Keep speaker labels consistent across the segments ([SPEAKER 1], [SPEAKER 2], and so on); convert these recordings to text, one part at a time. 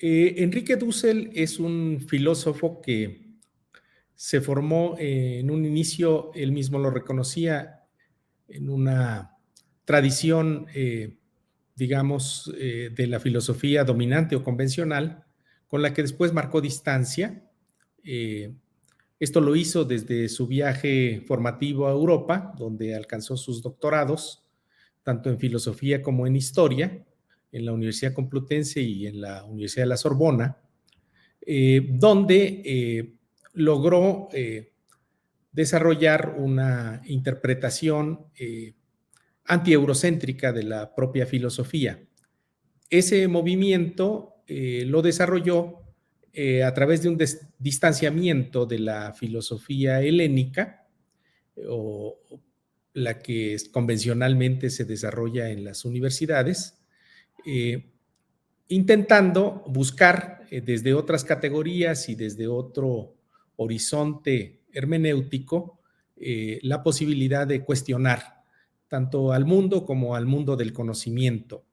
[SPEAKER 1] Enrique Dussel es un filósofo que se formó en un inicio, él mismo lo reconocía, en una tradición, digamos, de la filosofía dominante o convencional, con la que después marcó distancia. Eh, Esto lo hizo desde su viaje formativo a Europa, donde alcanzó sus doctorados, tanto en filosofía como en historia, en la Universidad Complutense y en la Universidad de la Sorbona, donde logró desarrollar una interpretación anti-eurocéntrica de la propia filosofía. Ese movimiento lo desarrolló a través de un distanciamiento de la filosofía helénica, o la que convencionalmente se desarrolla en las universidades, eh, intentando buscar desde otras categorías y desde otro horizonte hermenéutico la posibilidad de cuestionar tanto al mundo como al mundo del conocimiento.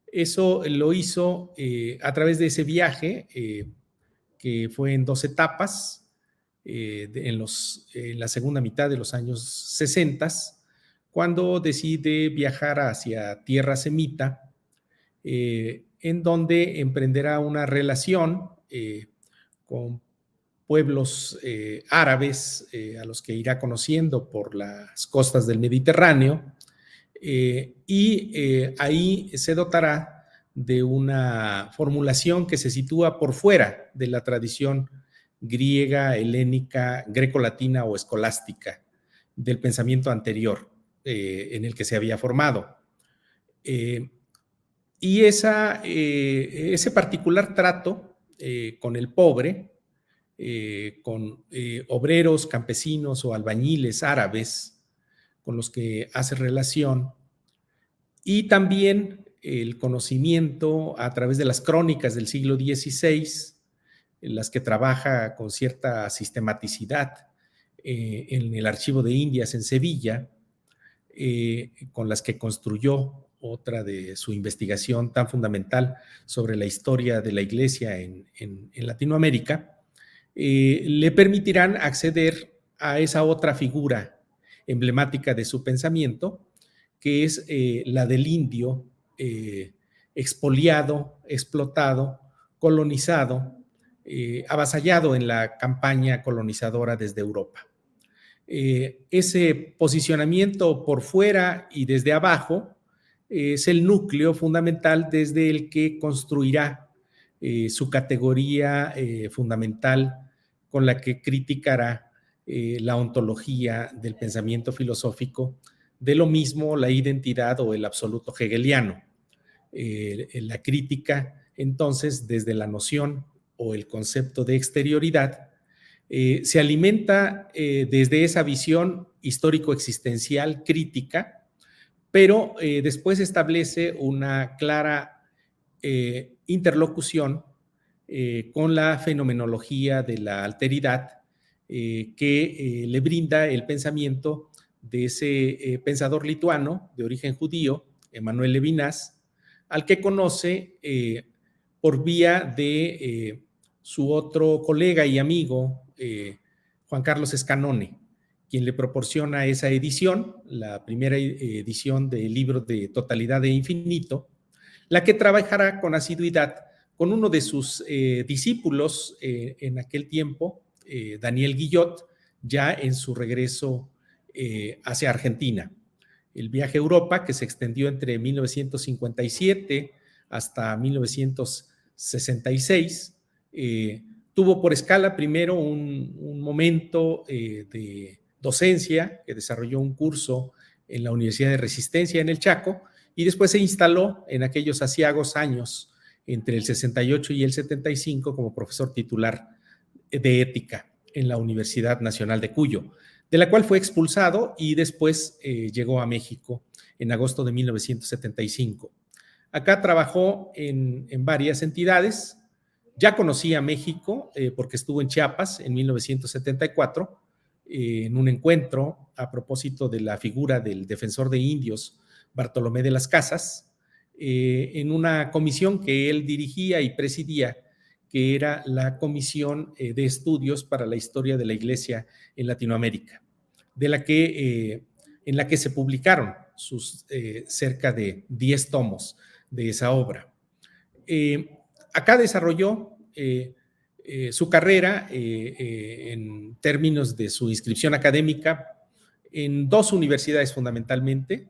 [SPEAKER 1] Eso lo hizo a través de ese viaje que fue en 2 etapas, en la segunda mitad de los años 60, cuando decide viajar hacia tierra semita, en donde emprenderá una relación con pueblos árabes a los que irá conociendo por las costas del Mediterráneo, y ahí se dotará de una formulación que se sitúa por fuera de la tradición griega, helénica, grecolatina o escolástica del pensamiento anterior en el que se había formado. Y ese particular trato con el pobre, con obreros, campesinos o albañiles árabes con los que hace relación, y también el conocimiento a través de las crónicas del siglo XVI, en las que trabaja con cierta sistematicidad en el Archivo de Indias en Sevilla, con las que construyó otra de su investigación tan fundamental sobre la historia de la Iglesia en Latinoamérica, le permitirán acceder a esa otra figura emblemática de su pensamiento, que es la del indio expoliado, explotado, colonizado, avasallado en la campaña colonizadora desde Europa. Ese posicionamiento por fuera y desde abajo es el núcleo fundamental desde el que construirá su categoría fundamental con la que criticará la ontología del pensamiento filosófico, de lo mismo la identidad o el absoluto hegeliano. La crítica, entonces, desde la noción o el concepto de exterioridad, se alimenta desde esa visión histórico-existencial crítica, pero después establece una clara interlocución con la fenomenología de la alteridad que le brinda el pensamiento de ese pensador lituano de origen judío, Emmanuel Levinas, al que conoce por vía de su otro colega y amigo, Juan Carlos Escanone, quien le proporciona esa edición, la primera edición del libro de Totalidad e Infinito, la que trabajará con asiduidad con uno de sus discípulos en aquel tiempo, Daniel Guillot, ya en su regreso hacia Argentina. El viaje a Europa, que se extendió entre 1957 hasta 1966, tuvo por escala primero un momento de docencia, que desarrolló un curso en la Universidad de Resistencia en el Chaco, y después se instaló en aquellos aciagos años entre el 68 y el 75 como profesor titular de ética en la Universidad Nacional de Cuyo, de la cual fue expulsado y después llegó a México en agosto de 1975. Acá trabajó en varias entidades. Ya conocía México porque estuvo en Chiapas en 1974 en un encuentro a propósito de la figura del defensor de indios Bartolomé de las Casas, en una comisión que él dirigía y presidía que era la Comisión de Estudios para la Historia de la Iglesia en Latinoamérica, en la que se publicaron sus cerca de 10 tomos de esa obra. Acá desarrolló su carrera en términos de su inscripción académica en 2 universidades fundamentalmente,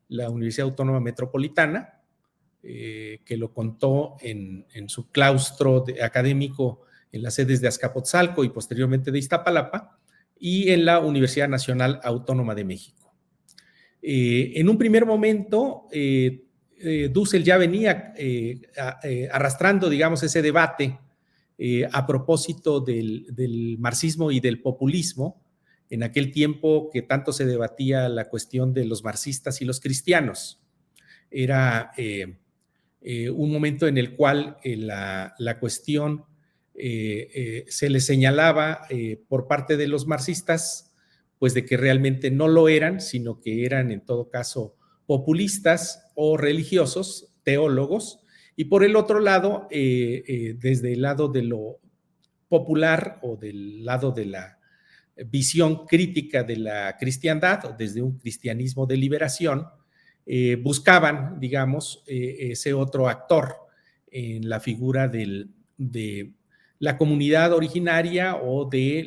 [SPEAKER 1] la Universidad Autónoma Metropolitana, que lo contó en su claustro académico en las sedes de Azcapotzalco y posteriormente de Iztapalapa, y en la Universidad Nacional Autónoma de México. En un primer momento, Dussel ya venía arrastrando, digamos, ese debate a propósito del marxismo y del populismo, en aquel tiempo que tanto se debatía la cuestión de los marxistas y los cristianos. Era un momento en el cual la cuestión se le señalaba por parte de los marxistas, pues de que realmente no lo eran, sino que eran en todo caso populistas o religiosos, teólogos, y por el otro lado, desde el lado de lo popular o del lado de la visión crítica de la cristiandad, o desde un cristianismo de liberación, buscaban, digamos, ese otro actor en la figura de la comunidad originaria o de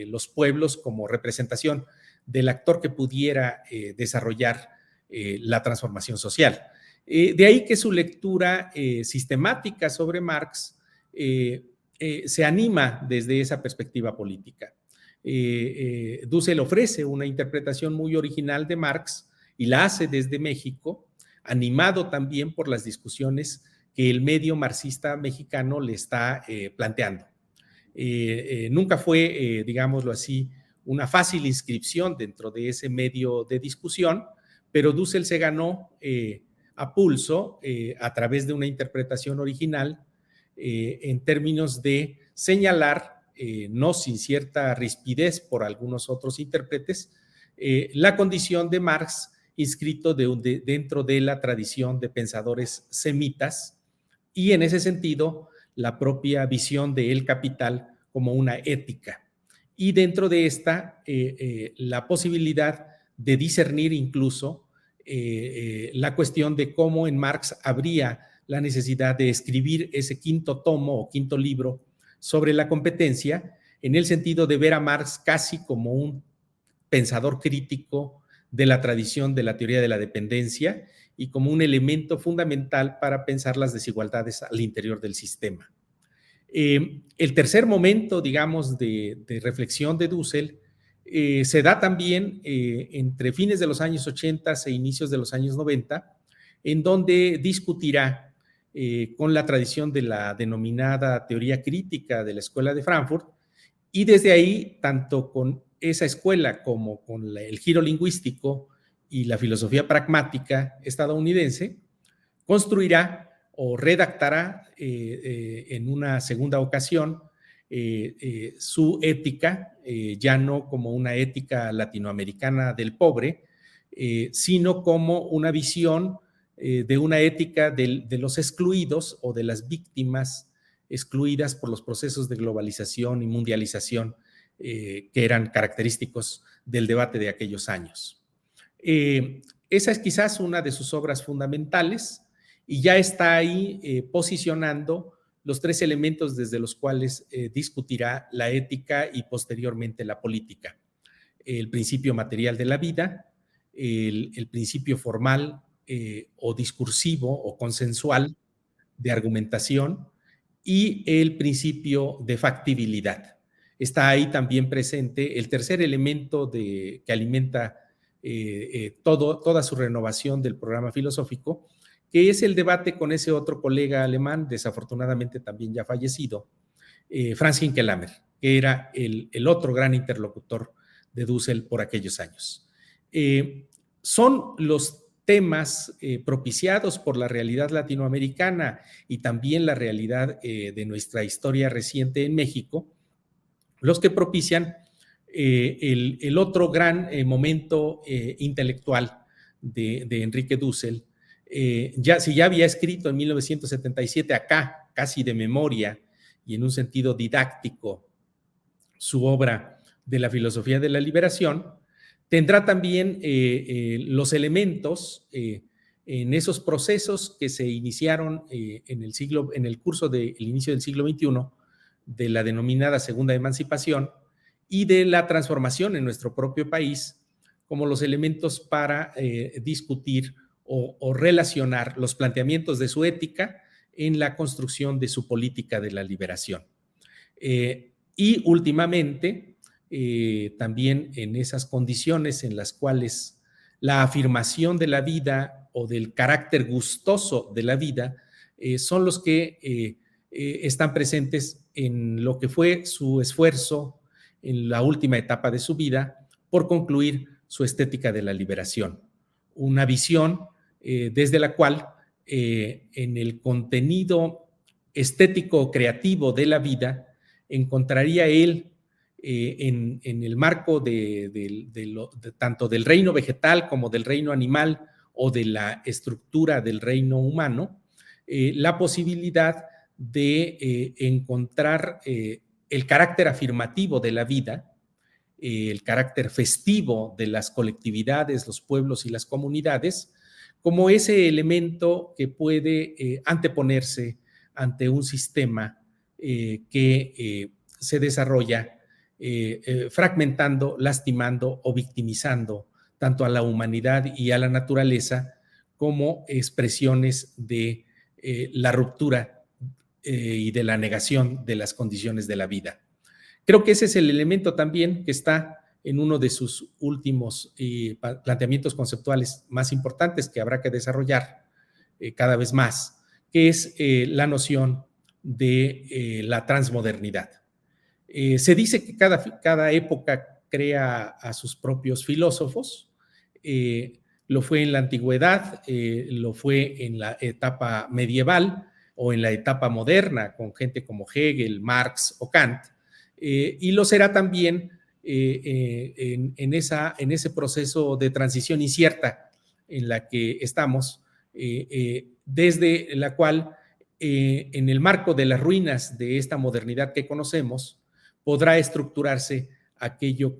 [SPEAKER 1] los pueblos como representación del actor que pudiera desarrollar la transformación social. De ahí que su lectura sistemática sobre Marx se anima desde esa perspectiva política. Dussel ofrece una interpretación muy original de Marx y la hace desde México, animado también por las discusiones que el medio marxista mexicano le está planteando. Nunca fue, digámoslo así, una fácil inscripción dentro de ese medio de discusión, pero Dussel se ganó a pulso a través de una interpretación original en términos de señalar, no sin cierta rispidez por algunos otros intérpretes, la condición de Marx inscrito dentro de la tradición de pensadores semitas y en ese sentido la propia visión de El Capital como una ética. Y dentro de esta, la posibilidad de discernir incluso la cuestión de cómo en Marx habría la necesidad de escribir ese quinto tomo o quinto libro sobre la competencia, en el sentido de ver a Marx casi como un pensador crítico de la tradición de la teoría de la dependencia y como un elemento fundamental para pensar las desigualdades al interior del sistema. El tercer momento, digamos, de reflexión de Dussel se da también entre fines de los años 80 e inicios de los años 90, en donde discutirá con la tradición de la denominada teoría crítica de la Escuela de Frankfurt, y desde ahí, tanto con esa escuela como con el giro lingüístico y la filosofía pragmática estadounidense, construirá o redactará en una segunda ocasión su ética, ya no como una ética latinoamericana del pobre, sino como una visión de una ética de los excluidos o de las víctimas excluidas por los procesos de globalización y mundialización que eran característicos del debate de aquellos años. Esa es quizás una de sus obras fundamentales y ya está ahí posicionando los 3 elementos desde los cuales discutirá la ética y posteriormente la política. El principio material de la vida, el principio formal o discursivo o consensual de argumentación y el principio de factibilidad. Está ahí también presente el tercer elemento que alimenta toda su renovación del programa filosófico, que es el debate con ese otro colega alemán, desafortunadamente también ya fallecido, Franz Hinkelhammer, que era el otro gran interlocutor de Dussel por aquellos años. Son los temas propiciados por la realidad latinoamericana y también la realidad de nuestra historia reciente en México, los que propician el otro gran momento intelectual de Enrique Dussel. Si ya había escrito en 1977 acá, casi de memoria, y en un sentido didáctico su obra de la filosofía de la liberación, tendrá también los elementos en esos procesos que se iniciaron en el curso del inicio del siglo XXI, de la denominada segunda emancipación y de la transformación en nuestro propio país, como los elementos para discutir o relacionar los planteamientos de su ética en la construcción de su política de la liberación. Y últimamente, también en esas condiciones en las cuales la afirmación de la vida o del carácter gustoso de la vida son los que están presentes en lo que fue su esfuerzo en la última etapa de su vida por concluir su estética de la liberación. Una visión desde la cual en el contenido estético creativo de la vida encontraría él en el marco tanto del reino vegetal como del reino animal o de la estructura del reino humano, la posibilidad de encontrar el carácter afirmativo de la vida, el carácter festivo de las colectividades, los pueblos y las comunidades, como ese elemento que puede anteponerse ante un sistema que se desarrolla fragmentando, lastimando o victimizando tanto a la humanidad y a la naturaleza como expresiones de la ruptura y de la negación de las condiciones de la vida. Creo que ese es el elemento también que está en uno de sus últimos planteamientos conceptuales más importantes que habrá que desarrollar cada vez más, que es la noción de la transmodernidad. Se dice que cada época crea a sus propios filósofos, lo fue en la antigüedad, lo fue en la etapa medieval o en la etapa moderna con gente como Hegel, Marx o Kant, y lo será también en ese proceso de transición incierta en la que estamos, desde la cual, en el marco de las ruinas de esta modernidad que conocemos, podrá estructurarse aquello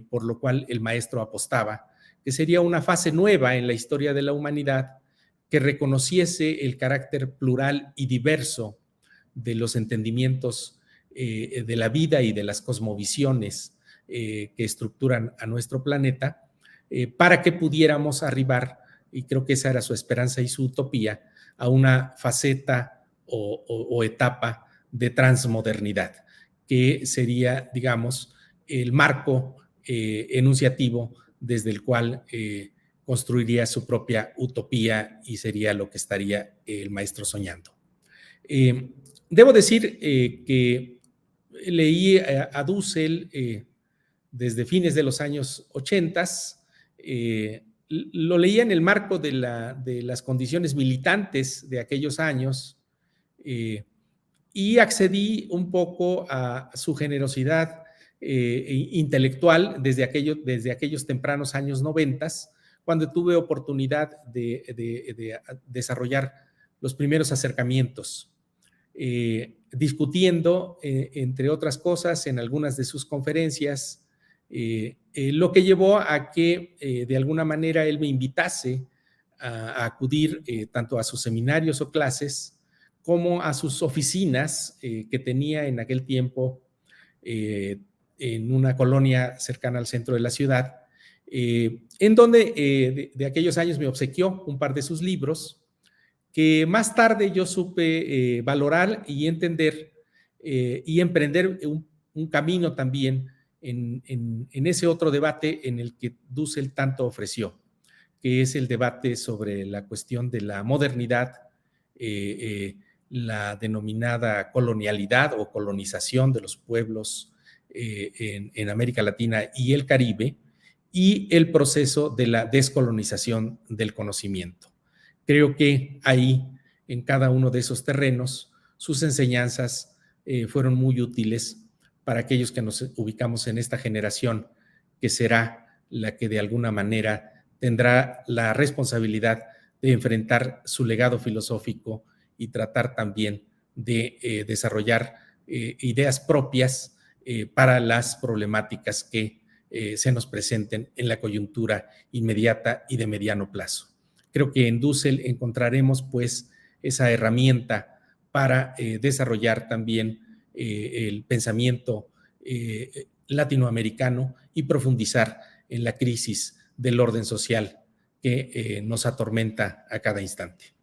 [SPEAKER 1] por lo cual el maestro apostaba, que sería una fase nueva en la historia de la humanidad que reconociese el carácter plural y diverso de los entendimientos de la vida y de las cosmovisiones que estructuran a nuestro planeta, para que pudiéramos arribar, y creo que esa era su esperanza y su utopía, a una faceta o etapa de transmodernidad, que sería, digamos, el marco enunciativo desde el cual construiría su propia utopía y sería lo que estaría el maestro soñando. Debo decir que leí a Dussel desde fines de los años 80, lo leía en el marco de las condiciones militantes de aquellos años, y accedí un poco a su generosidad intelectual desde aquellos tempranos años 90, cuando tuve oportunidad de desarrollar los primeros acercamientos, discutiendo, entre otras cosas, en algunas de sus conferencias, lo que llevó a que de alguna manera él me invitase a acudir tanto a sus seminarios o clases como a sus oficinas que tenía en aquel tiempo en una colonia cercana al centro de la ciudad, en donde de aquellos años me obsequió un par de sus libros que más tarde yo supe valorar y entender y emprender un camino también en ese otro debate en el que Dussel tanto ofreció, que es el debate sobre la cuestión de la modernidad, la denominada colonialidad o colonización de los pueblos en América Latina y el Caribe, y el proceso de la descolonización del conocimiento. Creo que ahí, en cada uno de esos terrenos, sus enseñanzas fueron muy útiles para aquellos que nos ubicamos en esta generación, que será la que de alguna manera tendrá la responsabilidad de enfrentar su legado filosófico y tratar también de desarrollar ideas propias para las problemáticas que se nos presenten en la coyuntura inmediata y de mediano plazo. Creo que en Dussel encontraremos pues esa herramienta para desarrollar también el pensamiento latinoamericano y profundizar en la crisis del orden social que nos atormenta a cada instante.